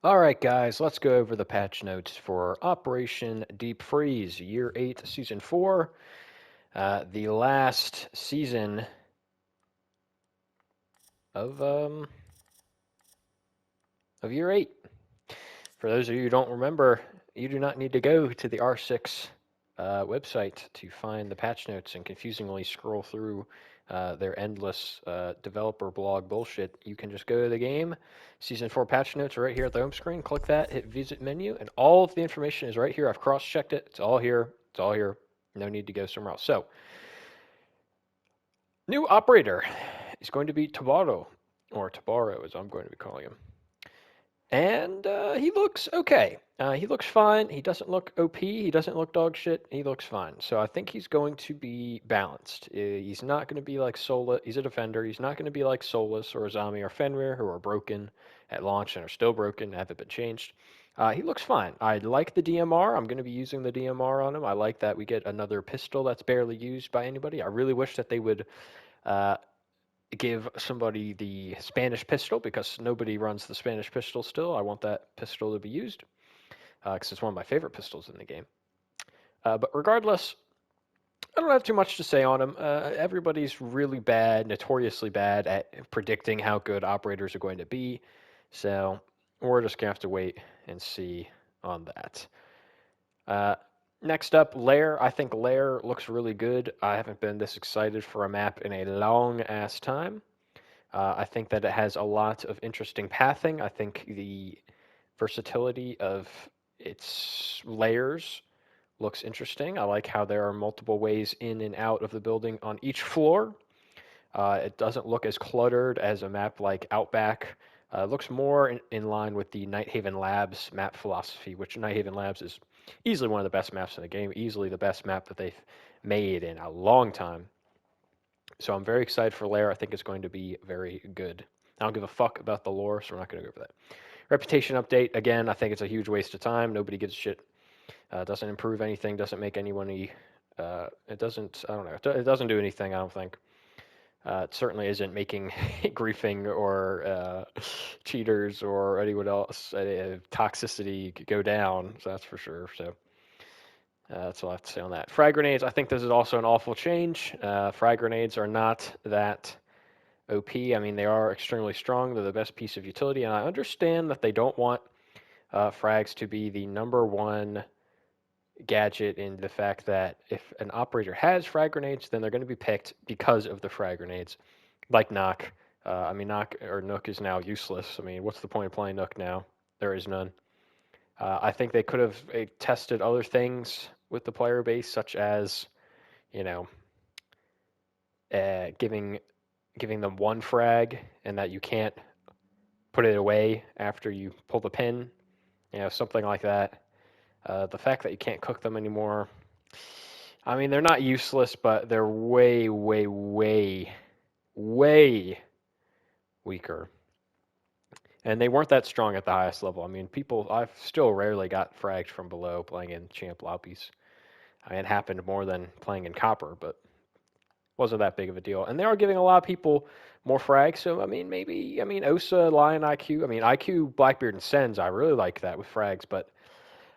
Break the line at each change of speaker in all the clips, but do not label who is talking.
All right, guys, let's go over the patch notes for Operation Deep Freeze, Year 8, Season 4, the last season of um, of Year 8. For those of you who don't remember, you do not need to go to the R6 website to find the patch notes and confusingly scroll through their endless developer blog bullshit. You can just go to the game. Season 4 patch notes are right here at the home screen. Click that, hit visit menu, and all of the information is right here. I've cross checked it. It's all here. It's all here. No need to go somewhere else. So, new operator is going to be Tabaro, or Tabaro as I'm going to be calling him. And he looks okay. He looks fine. He doesn't look OP. He doesn't look dog shit. He looks fine. So I think he's going to be balanced. He's not going to be like Sola. He's a defender. He's not going to be like Solus or Azami or Fenrir, who are broken at launch and are still broken, haven't been changed. He looks fine. I like the DMR. I'm going to be using the DMR on him. I like that we get another pistol that's barely used by anybody. I really wish that they would uh, give somebody the Spanish pistol because nobody runs the Spanish pistol still. I want that pistol to be used because it's one of my favorite pistols in the game. But regardless, I don't have too much to say on him. Everybody's really bad, notoriously bad at predicting how good operators are going to be. So we're just going to have to wait and see on that. Uh, Next up, Lair. I think Lair looks really good. I haven't been this excited for a map in a long ass time. I think that it has a lot of interesting pathing. I think the versatility of its layers looks interesting. I like how there are multiple ways in and out of the building on each floor. It doesn't look as cluttered as a map like Outback. It looks more in line with the Nighthaven Labs map philosophy, which Nighthaven Labs is easily one of the best maps in the game, easily the best map that they've made in a long time. So I'm very excited for Lair. I think it's going to be very good. I don't give a fuck about the lore, so we're not going to go over that. Reputation update. Again, I think it's a huge waste of time. Nobody gives a shit. Doesn't improve anything. Doesn't make anyone any. It doesn't. I don't know. It doesn't do anything. I don't think. It certainly isn't making griefing or cheaters or anyone else toxicity go down. So that's for sure. So that's all I have to say on that. Frag grenades, I think this is also an awful change. Frag grenades are not that OP. I mean, they are extremely strong. They're the best piece of utility, and I understand that they don't want frags to be the number one gadget in the fact that if an operator has frag grenades, then they're going to be picked because of the frag grenades, like Nock. I mean, Nock or Nook is now useless. I mean, what's the point of playing Nook now? There is none. I think they could have tested other things with the player base, such as, you know, giving them one frag and that you can't put it away after you pull the pin, something like that. The fact that you can't cook them anymore. I mean, they're not useless, but they're way, way, way, way weaker. And they weren't that strong at the highest level. I mean, I've still rarely got fragged from below playing in champ lobbies. I mean, it happened more than playing in copper, but wasn't that big of a deal. And they are giving a lot of people more frags. So, I mean, maybe, Osa, Lion, IQ. I mean, IQ, Blackbeard, and Sens, I really like that with frags. But,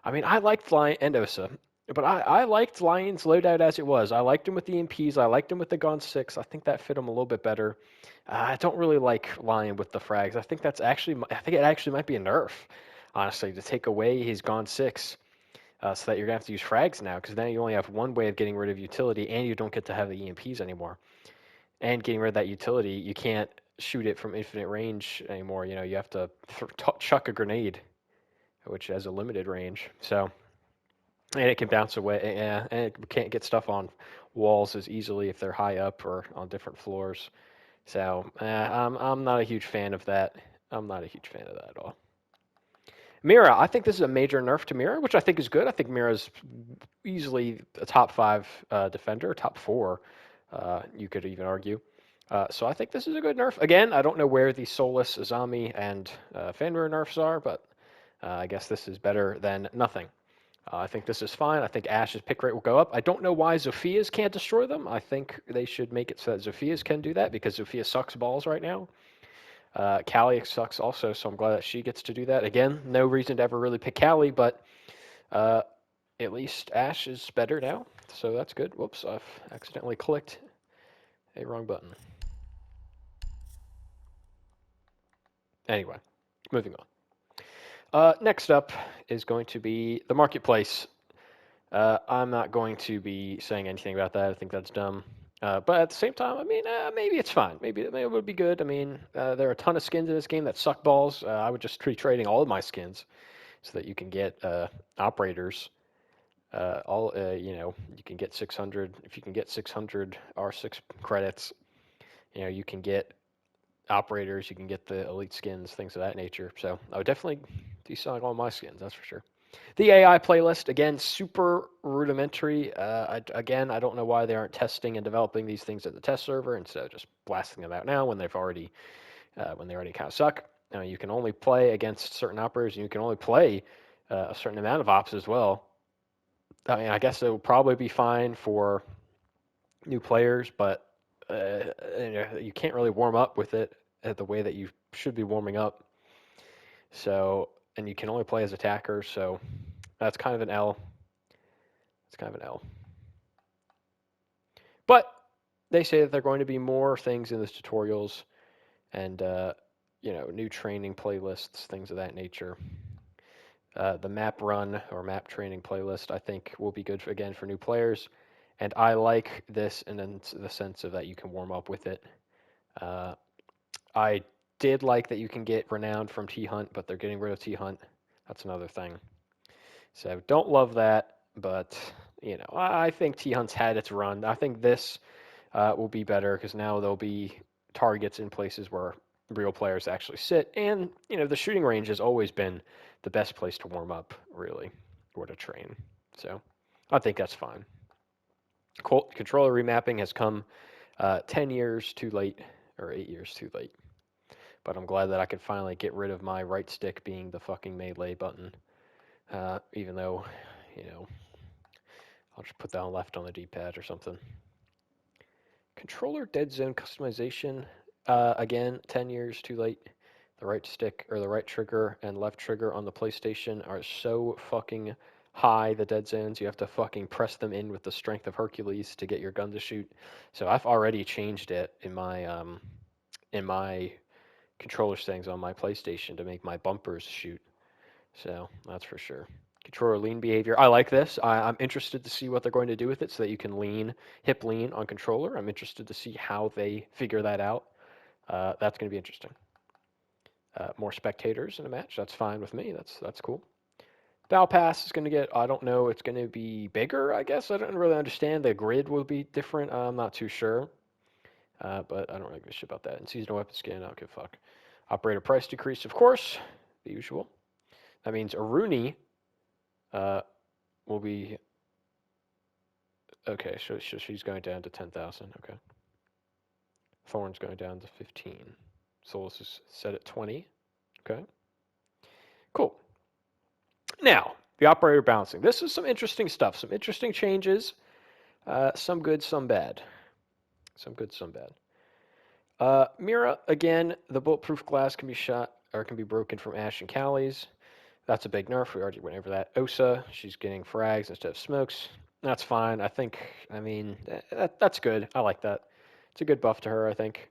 I mean, I liked Lion and Osa. But I liked Lion's loadout as it was. I liked him with the EMPs. I liked him with the Gun 6. I think that fit him a little bit better. I don't really like Lion with the frags. I think it actually might be a nerf, honestly, to take away his Gun 6 so that you're going to have to use frags now because then you only have one way of getting rid of utility and you don't get to have the EMPs anymore. And getting rid of that utility, you can't shoot it from infinite range anymore. You have to chuck a grenade, which has a limited range. So, and it can bounce away. Yeah, and it can't get stuff on walls as easily if they're high up or on different floors. So, I'm not a huge fan of that. I'm not a huge fan of that at all. Mira, I think this is a major nerf to Mira, which I think is good. I think Mira's easily a top 5 defender, top 4, you could even argue. So I think this is a good nerf. Again, I don't know where the Solus, Azami, and Fenrir nerfs are, but I guess this is better than nothing. I think this is fine. I think Ash's pick rate will go up. I don't know why Zophia's can't destroy them. I think they should make it so that Zophia's can do that because Zofia sucks balls right now. Callie sucks also, so I'm glad that she gets to do that. Again, no reason to ever really pick Callie, but uh, at least Ash is better now, so that's good. Whoops, I've accidentally clicked a wrong button. Anyway, moving on. Next up is going to be the marketplace. I'm not going to be saying anything about that. I think that's dumb. But at the same time, I mean, maybe it's fine. Maybe it would be good. I mean, there are a ton of skins in this game that suck balls. I would just be trading all of my skins so that you can get operators. You can get 600. If you can get 600 R6 credits, you can get operators. You can get the elite skins, things of that nature. So I would definitely be selling all my skins. That's for sure. The AI playlist, again, super rudimentary. I don't know why they aren't testing and developing these things at the test server instead of just blasting them out now when they already kind of suck. You can only play against certain operators, and you can only play a certain amount of ops as well. I mean, I guess it will probably be fine for new players, but you can't really warm up with it the way that you should be warming up. So, and you can only play as attackers, so that's kind of an L. It's kind of an L. But they say that there are going to be more things in this tutorials and new training playlists, things of that nature. The map run or map training playlist, I think, will be good again for new players. And I like this in the sense of that you can warm up with it. I did like that you can get renowned from T Hunt, but they're getting rid of T Hunt. That's another thing. So don't love that, but I think T Hunt's had its run. I think this will be better because now there'll be targets in places where real players actually sit, and the shooting range has always been the best place to warm up, really, or to train. So I think that's fine. Controller remapping has come 10 years too late, or 8 years too late. But I'm glad that I could finally get rid of my right stick being the fucking melee button. Even though, I'll just put that on left on the D-pad or something. Controller dead zone customization, again, 10 years too late. The right stick or the right trigger and left trigger on the PlayStation are so fucking high, the dead zones. You have to fucking press them in with the strength of Hercules to get your gun to shoot. So I've already changed it in my controller settings on my PlayStation to make my bumpers shoot. So that's for sure. Controller lean behavior. I like this. I'm interested to see what they're going to do with it so that you can hip lean on controller. I'm interested to see how they figure that out. That's going to be interesting. More spectators in a match. That's fine with me. That's cool. Battle Pass is going to get, I don't know, it's going to be bigger, I guess. I don't really understand. The grid will be different. I'm not too sure. But I don't really give a shit about that. And seasonal weapon skin, I don't give a fuck. Operator price decrease, of course, the usual. That means Aruni will be okay. So she's going down to 10,000. Okay. Thorn's going down to 15. Solus is set at 20. Okay. Cool. Now the operator balancing. This is some interesting stuff. Some interesting changes. Some good, some bad. Some good, some bad. Mira, again, the bulletproof glass can be shot or can be broken from Ash and Callie's. That's a big nerf. We already went over that. Osa, she's getting frags instead of smokes. That's fine. That's good. I like that. It's a good buff to her, I think.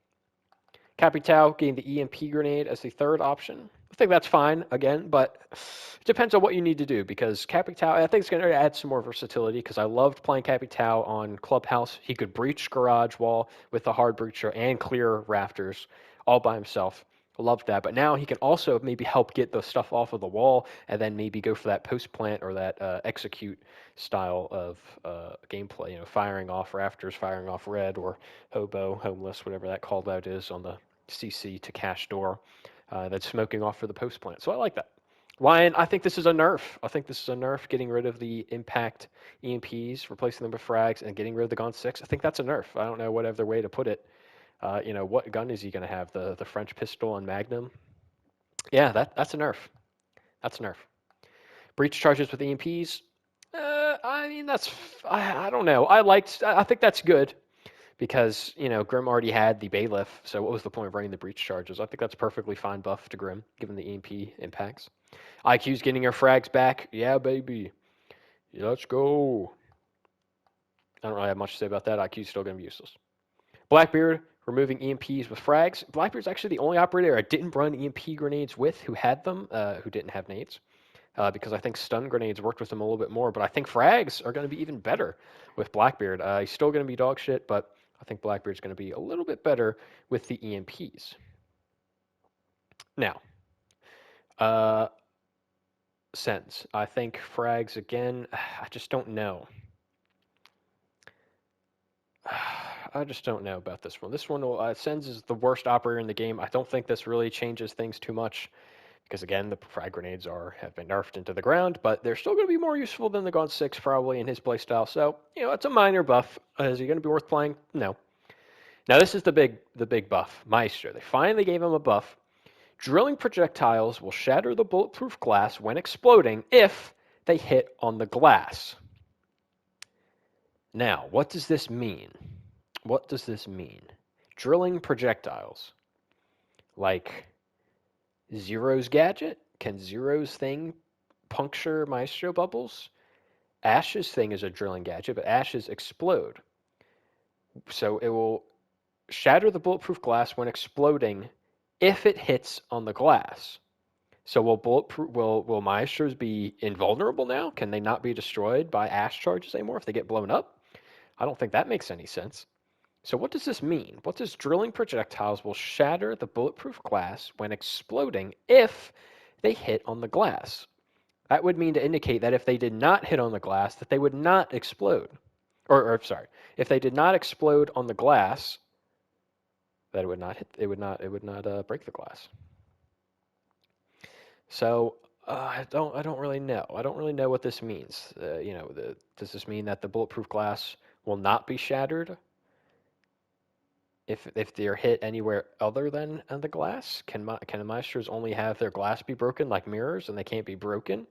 Capitao getting the EMP grenade as the third option. I think that's fine, again, but it depends on what you need to do because Capitao, I think it's going to add some more versatility because I loved playing Capitao on Clubhouse. He could breach garage wall with the hard breacher and clear rafters all by himself. Loved that, but now he can also maybe help get the stuff off of the wall and then maybe go for that post plant or that execute style of gameplay. Firing off rafters, firing off red or hobo, homeless, whatever that call out is on the CC to cash door. That's smoking off for the post plant. So I like that. Lion, I think this is a nerf. I think this is a nerf, getting rid of the impact EMPs, replacing them with frags, and getting rid of the Gon 6. I think that's a nerf. I don't know what other way to put it. What gun is he going to have? The French pistol and Magnum? Yeah, that's a nerf. That's a nerf. Breach charges with EMPs. I don't know. I think that's good because, Grim already had the Bailiff, so what was the point of running the Breach charges? I think that's a perfectly fine buff to Grim, given the EMP impacts. IQ's getting her frags back. Yeah, baby. Yeah, let's go. I don't really have much to say about that. IQ's still going to be useless. Blackbeard removing EMPs with frags. Blackbeard's actually the only operator I didn't run EMP grenades with who had them, who didn't have nades. Because I think stun grenades worked with him a little bit more, but I think frags are going to be even better with Blackbeard. He's still going to be dog shit, but I think Blackbeard's going to be a little bit better with the EMPs. Now, Sens. I think frags again. I just don't know. I just don't know about this one. This one, Sens is the worst operator in the game. I don't think this really changes things too much. Because again, the frag grenades have been nerfed into the ground, but they're still going to be more useful than the Gaunt 6 probably in his playstyle. So, it's a minor buff. Is he going to be worth playing? No. Now this is the big buff. Maestro. They finally gave him a buff. Drilling projectiles will shatter the bulletproof glass when exploding if they hit on the glass. Now, what does this mean? What does this mean? Drilling projectiles. Like Zero's gadget? Can Zero's thing puncture Maestro bubbles? Ash's thing is a drilling gadget, but Ash's explode. So it will shatter the bulletproof glass when exploding if it hits on the glass. So will Maestros be invulnerable now? Can they not be destroyed by Ash charges anymore if they get blown up? I don't think that makes any sense. So what does this mean? What does drilling projectiles will shatter the bulletproof glass when exploding if they hit on the glass? That would mean to indicate that if they did not hit on the glass, that they would not explode. If they did not explode on the glass, that it would not break the glass. So I don't really know. I don't really know what this means. Does this mean that the bulletproof glass will not be shattered if they're hit anywhere other than on the glass? Can the Maestros only have their glass be broken like mirrors and they can't be broken?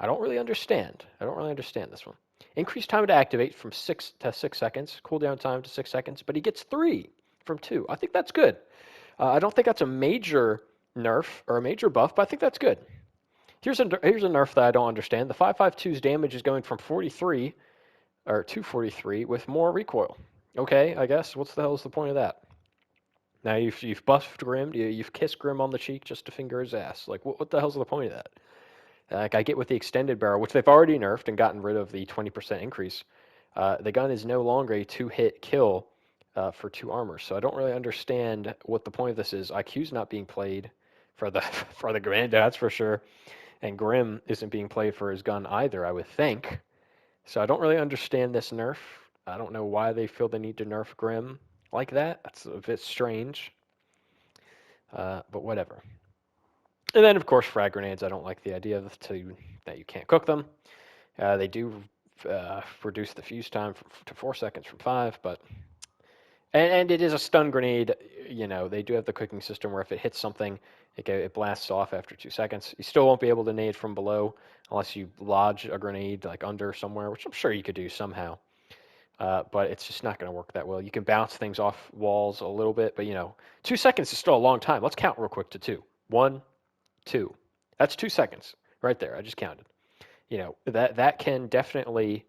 I don't really understand. This one. Increased time to activate from 6 to 6 seconds. Cooldown time to 6 seconds, but he gets 3 from 2. I think that's good. I don't think that's a major nerf or a major buff, but I think that's good. Here's a nerf that I don't understand. The 5.52's damage is going from 43 or 243 with more recoil. Okay, I guess. What the hell is the point of that? Now you've buffed Grim, you've kissed Grim on the cheek just to finger his ass. Like what the hell's the point of that? Like I get with the extended barrel, which they've already nerfed and gotten rid of the 20% increase. The gun is no longer a 2-hit kill for 2 armor, so I don't really understand what the point of this is. IQ's not being played for the for the Granddads for sure, and Grim isn't being played for his gun either, I would think. So I don't really understand this nerf. I don't know why they feel the need to nerf Grim like that. That's a bit strange, but whatever. And then, of course, frag grenades. I don't like the idea that you can't cook them. They do reduce the fuse time to 4 seconds from 5, but and it is a stun grenade. They do have the cooking system where if it hits something, it blasts off after 2 seconds. You still won't be able to nade from below unless you lodge a grenade like under somewhere, which I'm sure you could do somehow. But it's just not going to work that well. You can bounce things off walls a little bit, but 2 seconds is still a long time. Let's count real quick to 2. 1, 2. That's 2 seconds right there. I just counted. That can definitely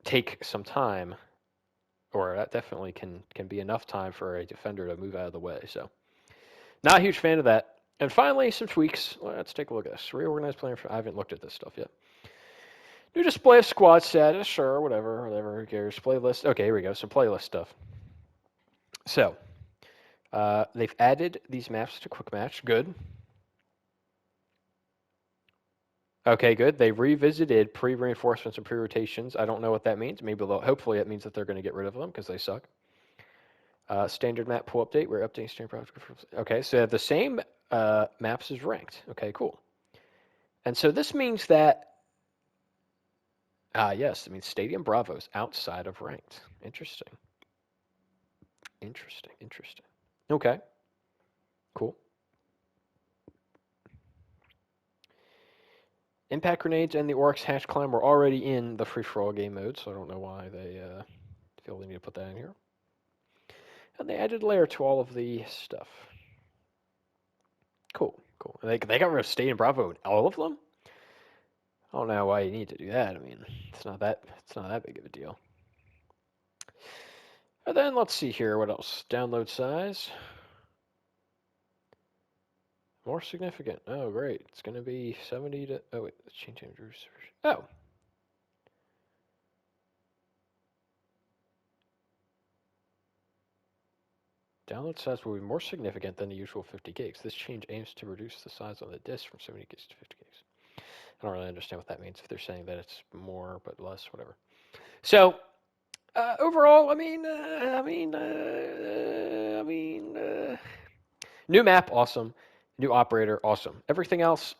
take some time, or that definitely can be enough time for a defender to move out of the way. So, not a huge fan of that. And finally, some tweaks. Let's take a look at this. Reorganized player. I haven't looked at this stuff yet. New display of squad status. Sure, whatever. Who cares? Playlist. Okay, here we go. Some playlist stuff. So, they've added these maps to Quick Match. Good. Okay, good. They revisited pre-reinforcements and pre-rotations. I don't know what that means. Hopefully it means that they're going to get rid of them because they suck. Standard map pool update. We're updating standard project. Okay, so they have the same maps as ranked. Okay, cool. And so this means that, yes, it means Stadium Bravo's outside of ranked. Interesting. Okay, cool. Impact grenades and the Oryx hatch climb were already in the free-for-all game mode, so I don't know why they feel they need to put that in here. And they added layer to all of the stuff. Cool. And they got rid of State and Bravo, all of them. I don't know why you need to do that. I mean, it's not that big of a deal. And then let's see here. What else? Download size. More significant. Oh, great. It's going to be 70 to... Oh, wait. Let's change Andrew's version. Oh. Download size will be more significant than the usual 50 gigs. This change aims to reduce the size on the disk from 70 gigs to 50 gigs. I don't really understand what that means, if they're saying that it's more but less, whatever. So, overall, new map, awesome. New operator, awesome. Everything else,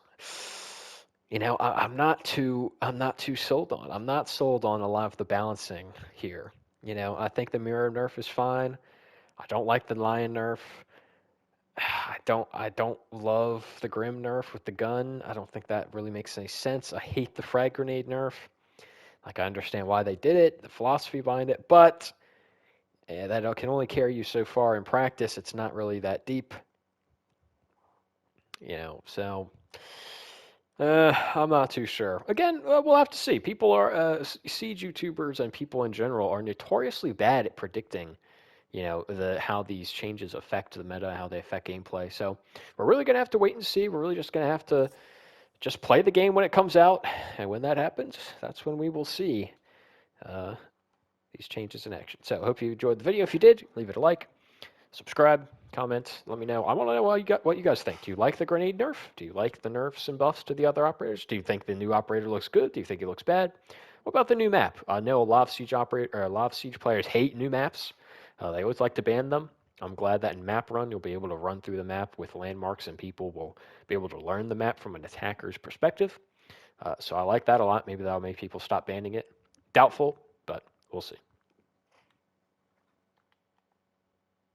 I'm not too sold on. I'm not sold on a lot of the balancing here. I think the mirror nerf is fine. I don't like the lion nerf. I don't love the Grim nerf with the gun. I don't think that really makes any sense. I hate the frag grenade nerf. Like, I understand why they did it, the philosophy behind it, but that can only carry you so far in practice. It's not really that deep. So I'm not too sure. Again, we'll have to see. People are Siege YouTubers and people in general are notoriously bad at predicting, how these changes affect the meta, how they affect gameplay. So we're really gonna have to wait and see. We're really just gonna have to just play the game when it comes out, and when that happens, that's when we will see these changes in action. So I hope you enjoyed the video. If you did, leave it a like, subscribe, comment, let me know. I want to know what you guys think. Do you like the grenade nerf? Do you like the nerfs and buffs to the other operators? Do you think the new operator looks good? Do you think it looks bad? What about the new map? I know a lot of Siege players hate new maps. They always like to ban them. I'm glad that in Map Run, you'll be able to run through the map with landmarks and people will be able to learn the map from an attacker's perspective. So I like that a lot. Maybe that'll make people stop banning it. Doubtful, but we'll see.